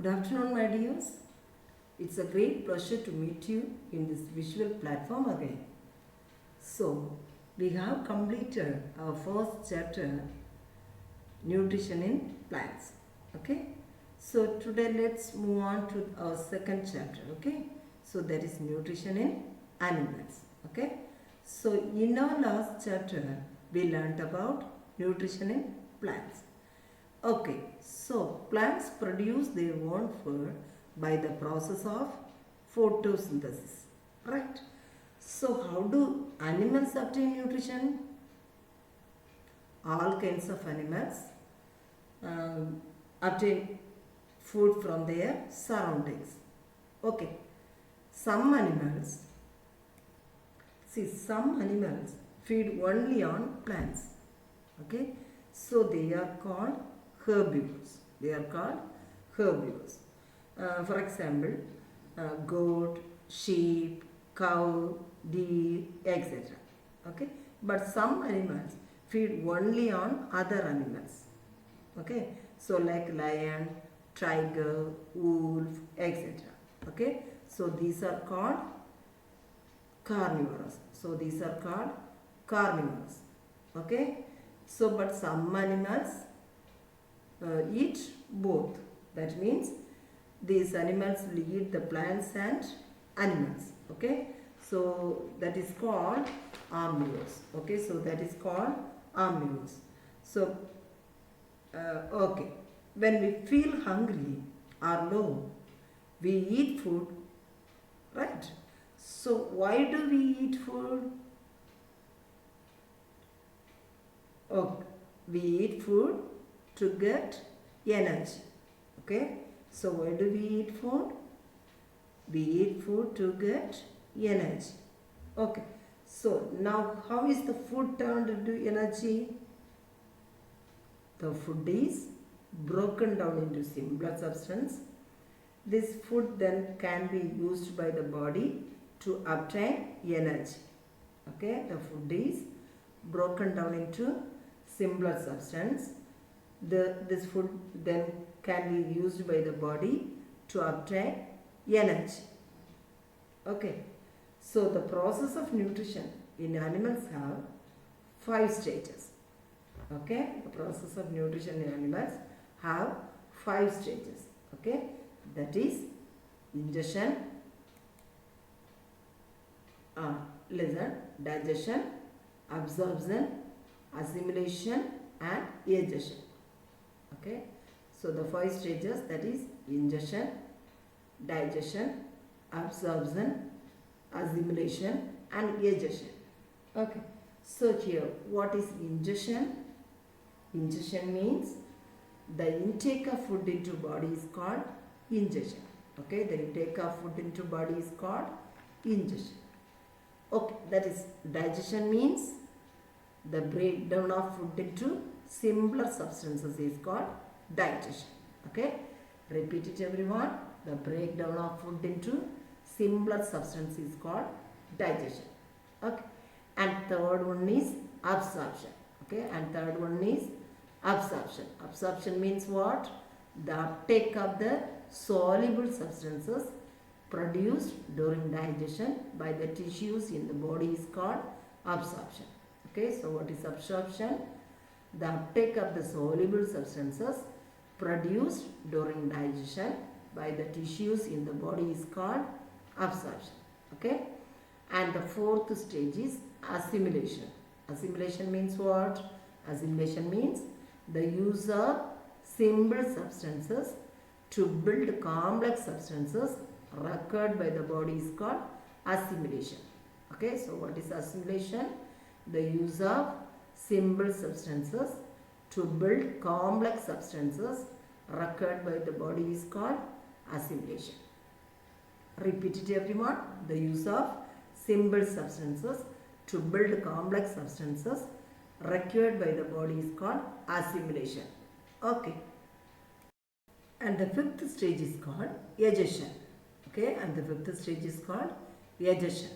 Good afternoon, my dears. It's a great pleasure to meet you in this visual platform again. So, we have completed our first chapter, Nutrition in Plants. Okay? So, today let's move on to our second chapter. Okay? So, that is Nutrition in Animals. Okay? So, in our last chapter, we learned about nutrition in plants. Okay, so plants produce their own food by the process of photosynthesis, right? So how do animals obtain nutrition? All kinds of animals obtain food from their surroundings. Okay, some animals feed only on plants. Okay, so they are called herbivores. For example, goat, sheep, cow, deer, etc. Okay, but some animals feed only on other animals. Okay, so like lion, tiger, wolf, etc. Okay, so these are called carnivores. Okay, so but some animals eat both. That means these animals will eat the plants and animals. Okay, so that is called omnivores. Okay, so that is called omnivores. So okay, when we feel hungry or low, we eat food, right? So why do we eat food? Okay, we eat food to get energy. Okay, so why do we eat food? We eat food to get energy. Okay, so now how is the food turned into energy? The food is broken down into simpler substance. This food then can be used by the body to obtain energy. Okay, the food is broken down into simpler substance. This food then can be used by the body to obtain energy. Okay, so the process of nutrition in animals have 5 stages. Okay, the process of nutrition in animals have 5 stages. Okay, that is ingestion, digestion, absorption, assimilation and ingestion. Okay, so the 5 stages, that is ingestion, digestion, absorption, assimilation and ingestion. Okay, so here what is ingestion? Ingestion means the intake of food into body is called ingestion. Okay, the intake of food into body is called ingestion. Okay, that is digestion means the breakdown of food into simpler substances is called digestion. Okay, repeat it everyone. The breakdown of food into simpler substance is called digestion. Okay, and third one is absorption. Okay, and third one is absorption. Absorption means what? The uptake of the soluble substances produced during digestion by the tissues in the body is called absorption. Okay, so what is absorption? The uptake of the soluble substances produced during digestion by the tissues in the body is called absorption. Okay, and the fourth stage is assimilation. Assimilation means what? Assimilation means the use of simple substances to build complex substances required by the body is called assimilation. Okay, so what is assimilation? The use of simple substances to build complex substances required by the body is called assimilation. Repeat it everyone. The use of simple substances to build complex substances required by the body is called assimilation. Okay. And the fifth stage is called ingestion. Okay, and the fifth stage is called ingestion.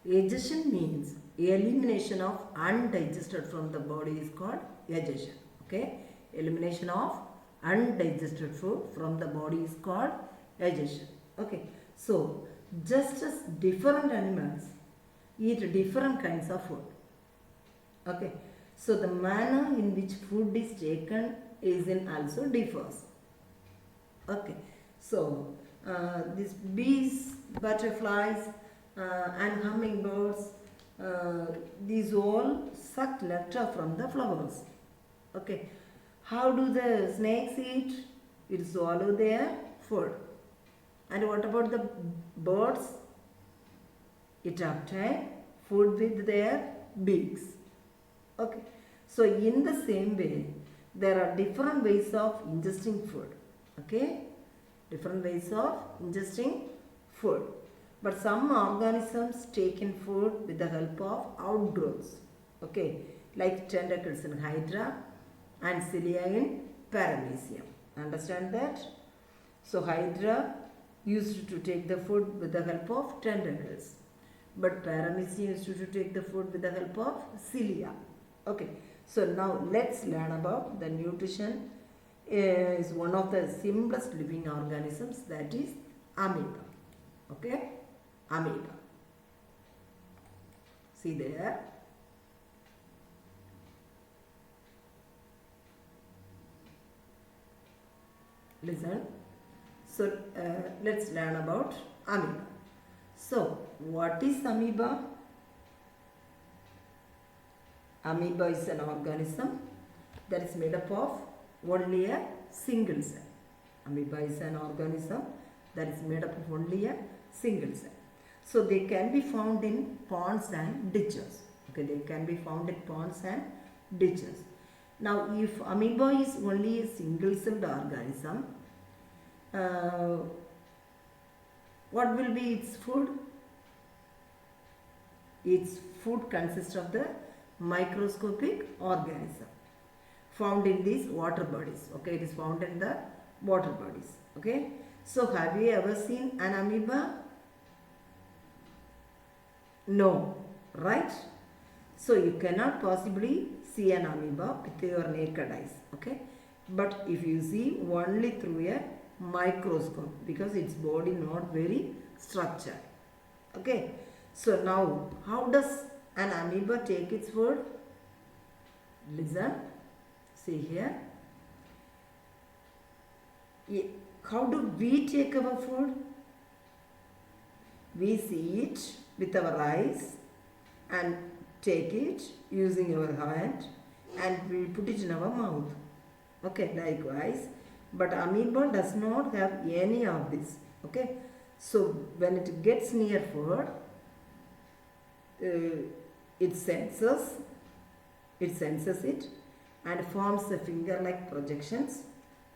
Ingestion means elimination of undigested from the body is called ingestion. Okay, elimination of undigested food from the body is called digestion. Okay, so just as different animals eat different kinds of food. Okay, so the manner in which food is taken is in also differs. Okay, so these bees, butterflies, and hummingbirds, these all suck nectar from the flowers. Okay, how do the snakes eat? It swallow their food. And what about the birds? It obtain food with their beaks. Okay, so in the same way, there are different ways of ingesting food. Okay, different ways of ingesting food. But some organisms take in food with the help of outgrowths. Okay, like tentacles in Hydra and cilia in Paramecium. Understand that? So Hydra used to take the food with the help of tentacles, but Paramecium used to take the food with the help of cilia. Okay, so now let's learn about the nutrition is one of the simplest living organisms, that is amoeba. Okay, amoeba. See there. Listen. So let's learn about amoeba. So what is amoeba? Amoeba is an organism that is made up of only a single cell. Amoeba is an organism that is made up of only a single cell. So they can be found in ponds and ditches. Okay, they can be found in ponds and ditches. Now, if amoeba is only a single-celled organism, what will be its food? Its food consists of the microscopic organism found in these water bodies. Okay, it is found in the water bodies. Okay, so have you ever seen an amoeba? No, right? So you cannot possibly see an amoeba with your naked eyes. Okay, but if you see only through a microscope, because its body not very structured. Okay, so now how does an amoeba take its food? Listen, see here. How do we take our food? We see it with our eyes and take it using our hand and we put it in our mouth. Okay, likewise. But amoeba does not have any of this. Okay, so when it gets near food, it senses it and forms a finger-like projections.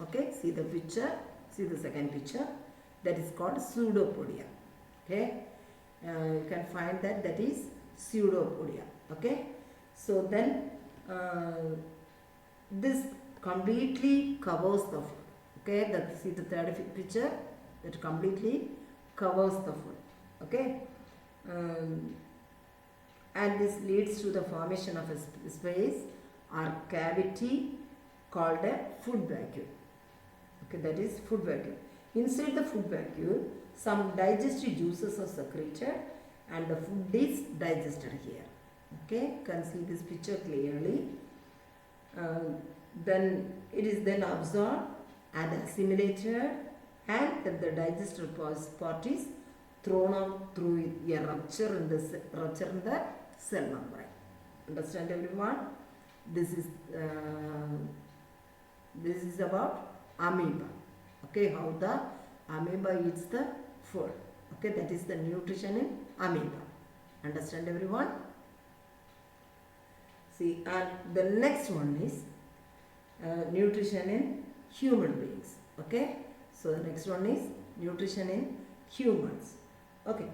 Okay, see the picture, see the second picture, that is called Pseudopodia. Okay, you can find that is Pseudopodia. Okay, so then this completely covers the food. Okay, see the third picture, that completely covers the food. Okay, and this leads to the formation of a space or cavity called a food vacuole. Okay, that is food vacuole. Inside the food vacuole, some digestive juices are secreted and the food is digested here. Okay, you can see this picture clearly. Then it is then absorbed and assimilated, and then the digestive part is thrown out through a rupture in the cell membrane. Understand everyone? This is about amoeba. Okay, how the amoeba eats the food. Okay, that is the nutrition in amoeba. Understand everyone? See, and the next one is nutrition in human beings. Okay, so the next one is nutrition in humans. Okay,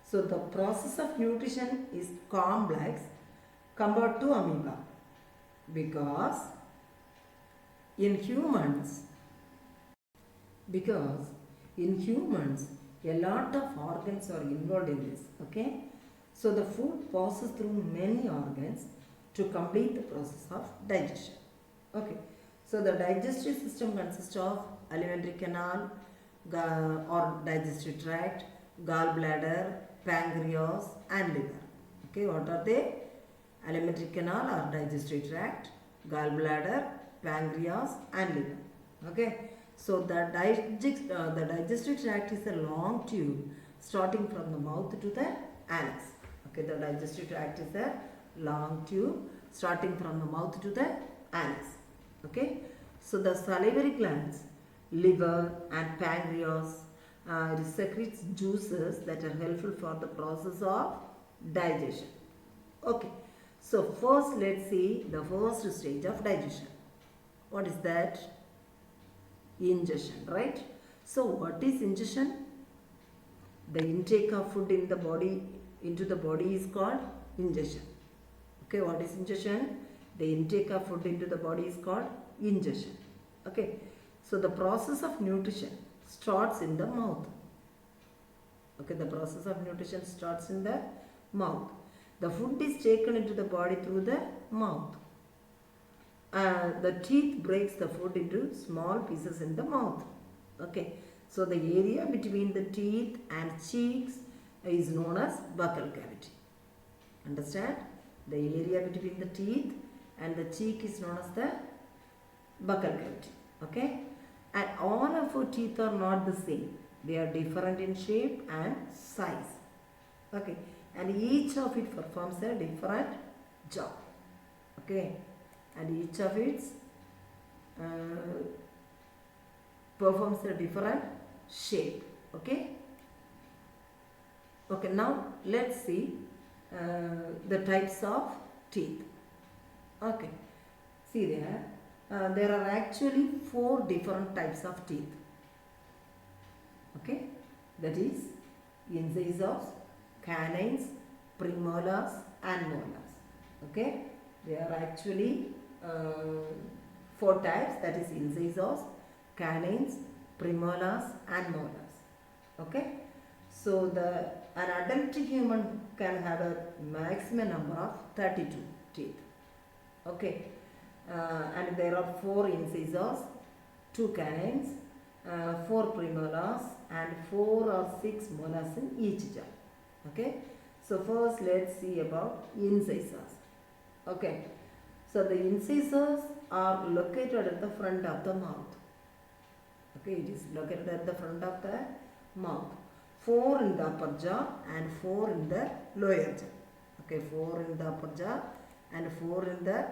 so the process of nutrition is complex compared to amoeba, because in humans a lot of organs are involved in this. Okay, so the food passes through many organs to complete the process of digestion. Okay, So the digestive system consists of alimentary canal or digestive tract, gallbladder, pancreas and liver. Okay, what are they? Alimentary canal or digestive tract, gallbladder, pancreas and liver. Okay, so the digestive tract is a long tube starting from the mouth to the anus. Okay, the digestive tract is a long tube starting from the mouth to the anus. Okay, so the salivary glands, liver and pancreas secretes juices that are helpful for the process of digestion. Okay, so first let's see the first stage of digestion. What is that? Ingestion, right? So what is ingestion? The intake of food in the body into the body is called ingestion. Okay, what is ingestion? The intake of food into the body is called ingestion. Okay, so the process of nutrition starts in the mouth. Okay, the process of nutrition starts in the mouth. The food is taken into the body through the mouth. The teeth breaks the food into small pieces in the mouth. Okay, so the area between the teeth and cheeks is known as buccal cavity. Understand? The area between the teeth and the cheek is known as the buccal cavity. Okay, and all of our teeth are not the same. They are different in shape and size. Okay, and each of it performs a different job. Okay, and each of it performs a different shape. Okay. Okay, now let's see the types of teeth. Okay, see there are actually 4 different types of teeth. Okay, that is incisors, canines, premolars and molars. Okay, there are actually 4 types, that is incisors, canines, premolars and molars. Okay, so an adult human can have a maximum number of 32 teeth. Okay, and there are 4 incisors, 2 canines, 4 premolars and 4 or 6 molars in each jaw. Okay, so first let's see about incisors. Okay, so the incisors are located at the front of the mouth. Okay, it is located at the front of the mouth. 4 in the upper jaw and 4 in the lower jaw. Okay, 4 in the upper jaw and 4 in the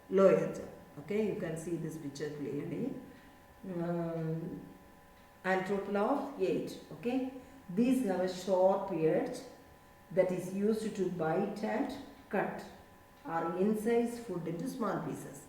lower jaw. Okay, you can see this picture clearly. And total of 8. Okay, these have a sharp edge that is used to bite and cut or incise food into small pieces.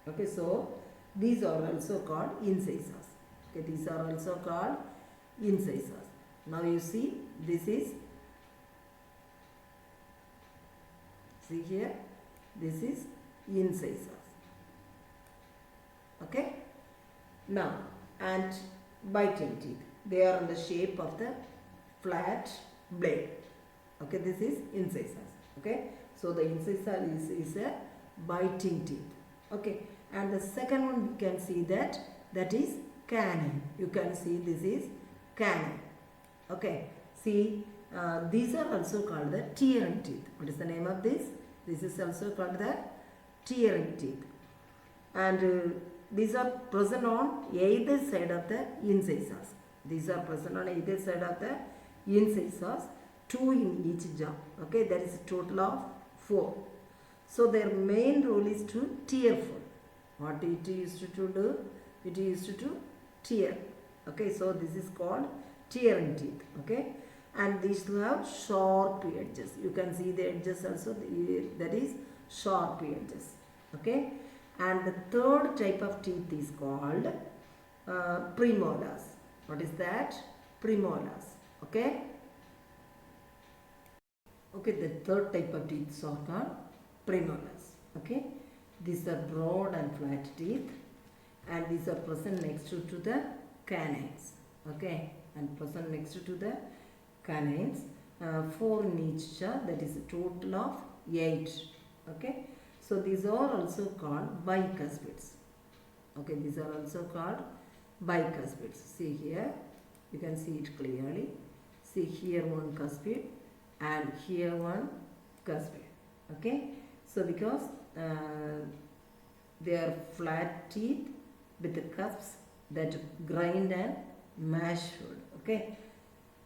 Okay, so these are also called incisors. Okay, these are also called incisors. Now you see, this is, see here, this is incisors. Okay, now, and biting teeth, they are in the shape of the flat blade. Okay, this is incisors. Okay, so the incisor is a biting teeth. Okay, and the second one you can see that is canine. You can see this is canine. Okay, see these are also called the tearing teeth. What is the name of this? This is also called the tearing teeth, and these are present on either side of the incisors. These are present on either side of the incisors, 2 in each jaw. Okay, there is a total of 4. So their main role is to tear food. What it used to do? It used to tear. Okay, so this is called tearing teeth. Okay, and these have sharp edges. You can see the edges also, that is sharp edges. Okay, and the third type of teeth is called premolars. What is that? Premolars. Okay. Okay, the third type of teeth are called premolars. Okay, these are broad and flat teeth, and these are present next to the canines. Okay, and present next to the canines, 4 in each jaw, that is a total of 8. Okay, so these are also called bicuspids. Okay, these are also called bicuspids. See here, you can see it clearly. See here one cuspid and here one cuspid. Okay, so because they are flat teeth with the cusps that grind and mash food. Okay,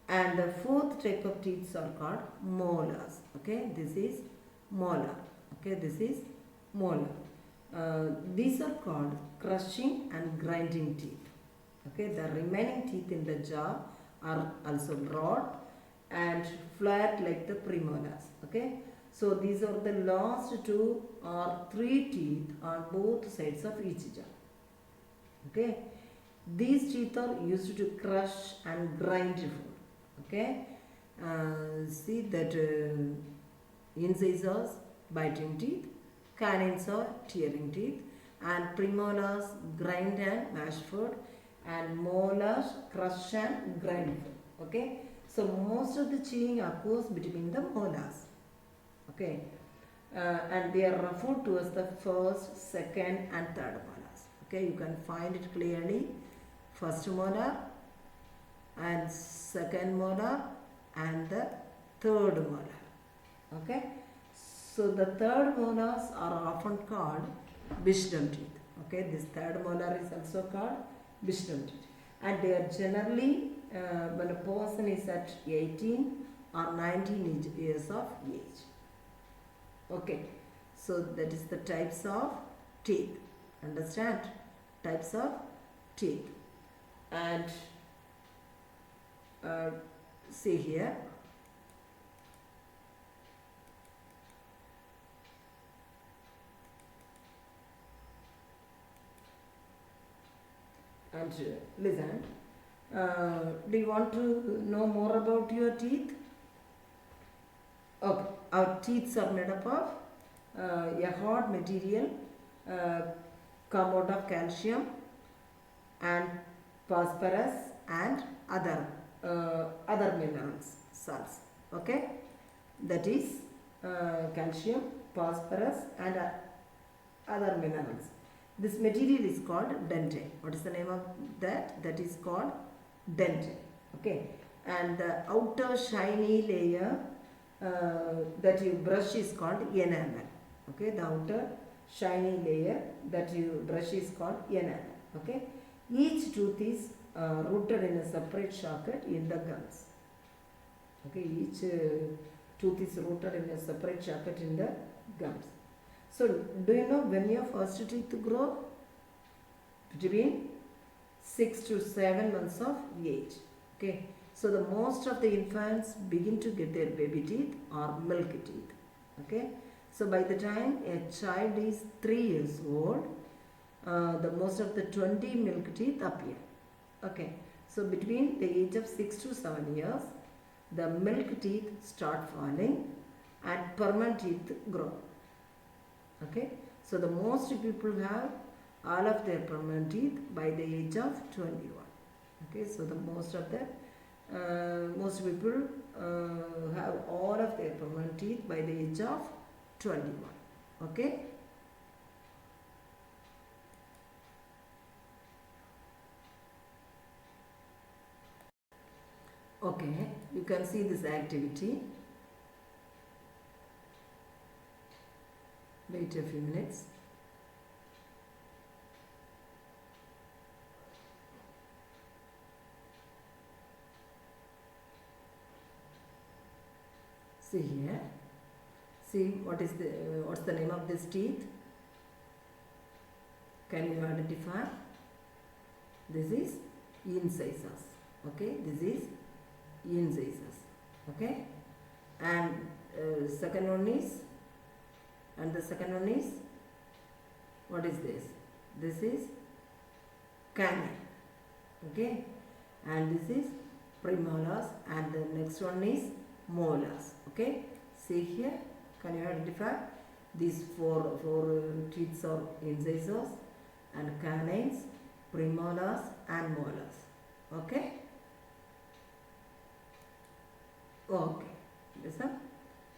and the fourth type of teeth are called molars. Okay, this is molar. Okay, this is molar. These are called crushing and grinding teeth. Okay, the remaining teeth in the jaw are also broad and flat like the premolars. Okay, so these are the last 2 or 3 teeth on both sides of each jaw. Okay, these teeth are used to crush and grind food. Okay, see that incisors, biting teeth, canines are tearing teeth, and premolars grind and mash food, and molars crush and grind food. Okay, so most of the chewing occurs between the molars. Okay, and they are referred to as the first, second, and third molars. Okay, you can find it clearly. First molar and second molar and the third molar. Okay, so the third molars are often called wisdom teeth. Okay, this third molar is also called wisdom teeth, and they are generally when a person is at 18 or 19 years of age. Okay, so that is the types of teeth. Understand? Types of teeth. And see here, and listen, do you want to know more about your teeth? Okay, our teeth are made up of a hard material come out of calcium and phosphorus and other minerals, salts. Okay, that is calcium, phosphorus and other minerals. This material is called dentine. What is the name of that? That is called dentine. Okay, and the outer shiny layer that you brush is called enamel. Okay, the outer shiny layer that you brush is called enamel. Okay, each tooth is rooted in a separate socket in the gums. Okay, each tooth is rooted in a separate socket in the gums. So, do you know when your first teeth grow? Between 6 to 7 months of age. Okay, so the most of the infants begin to get their baby teeth or milk teeth. Okay, so by the time a child is 3 years old, the most of the 20 milk teeth appear. Okay, so between the age of 6 to 7 years, the milk teeth start falling and permanent teeth grow. Okay, so the most people have all of their permanent teeth by the age of 21. Okay, so the most people have all of their permanent teeth by the age of 21. Okay. Okay, you can see this activity. Wait a few minutes. See here. See what's the name of this teeth? Can you identify? This is incisors. Okay, this is incisors. Okay, and second one is, and the second one is, what is this? This is canine. Okay, and this is premolars, and the next one is molars. Okay, see here, can you identify? These four teeth are incisors and canines, premolars and molars. Okay. Okay, listen.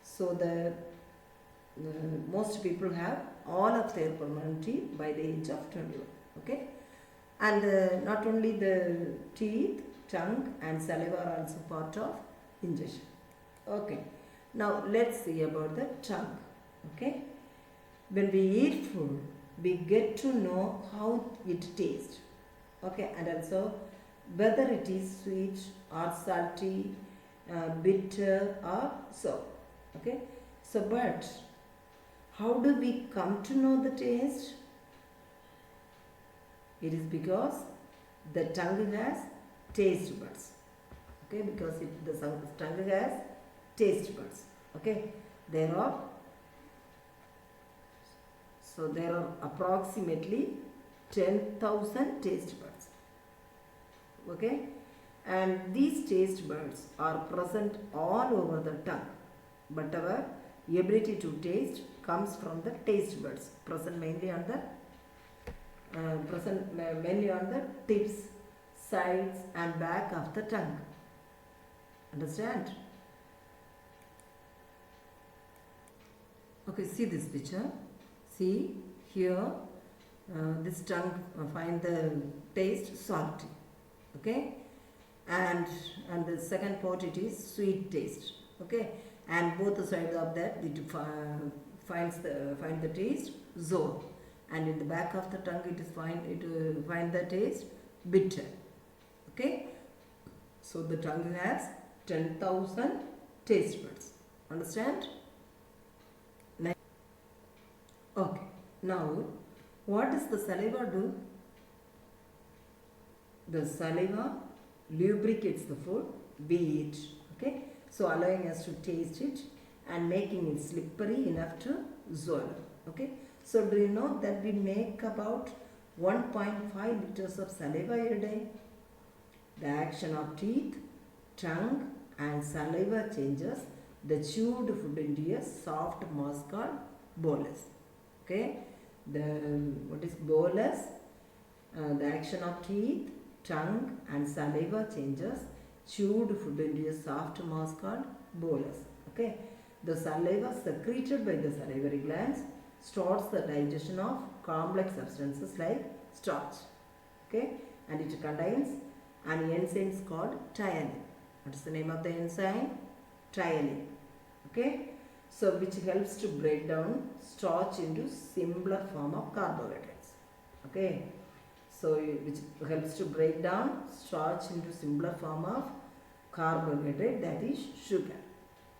So the most people have all of their permanent teeth by the age of 21. Okay, and not only the teeth, tongue and saliva are also part of ingestion. Okay, now let's see about the tongue. Okay, when we eat food, we get to know how it tastes. Okay, and also whether it is sweet or salty, bitter or sour. Okay, so but how do we come to know the taste? It is because the tongue has taste buds. Okay, because the tongue has taste buds. Okay, there are approximately 10,000 taste buds. Okay, and these taste buds are present all over the tongue, but our ability to taste comes from the taste buds present mainly on the tips, sides and back of the tongue. Understand? Okay, see this picture. See here, this tongue find the taste salty. Okay, and the second part it is sweet taste. Okay, and both the sides of that it find the taste sour, and in the back of the tongue it is find the taste bitter. Okay, so the tongue has 10,000 taste buds. Understand? Okay, now what does the saliva do? The saliva lubricates the food we eat. Okay, so allowing us to taste it and making it slippery enough to swallow. Okay, so do you know that we make about 1.5 liters of saliva a day? The action of teeth, tongue and saliva changes the chewed food into a soft mass called bolus. Okay, what is bolus? The action of teeth, tongue and saliva changes chewed food into a soft mass called bolus. Okay, the saliva secreted by the salivary glands starts the digestion of complex substances like starch. Okay, and it contains an enzyme called ptyalin. What is the name of the enzyme? Ptyalin. Okay, so which helps to break down starch into simpler form of carbohydrates. Okay, so which helps to break down starch into simpler form of carbohydrate, that is sugar.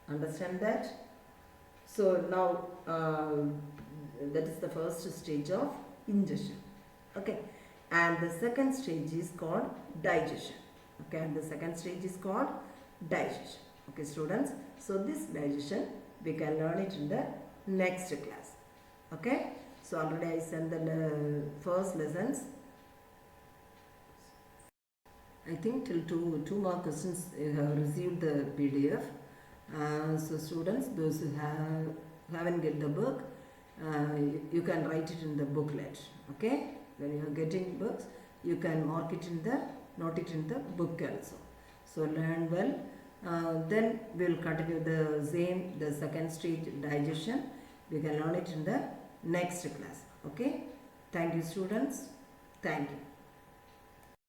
Understand that? So now that is the first stage of ingestion. Okay, and the second stage is called digestion. Okay, and the second stage is called digestion. Okay, students, so this digestion we can learn it in the next class. Okay, so already I sent the first lessons. I think till two more questions have received the PDF. So students, those who haven't get the book, you can write it in the booklet. Okay, when you are getting books, you can mark it in the note it in the book also. So learn well. Then we will continue the second stage digestion. We can learn it in the next class. Okay, thank you students. Thank you.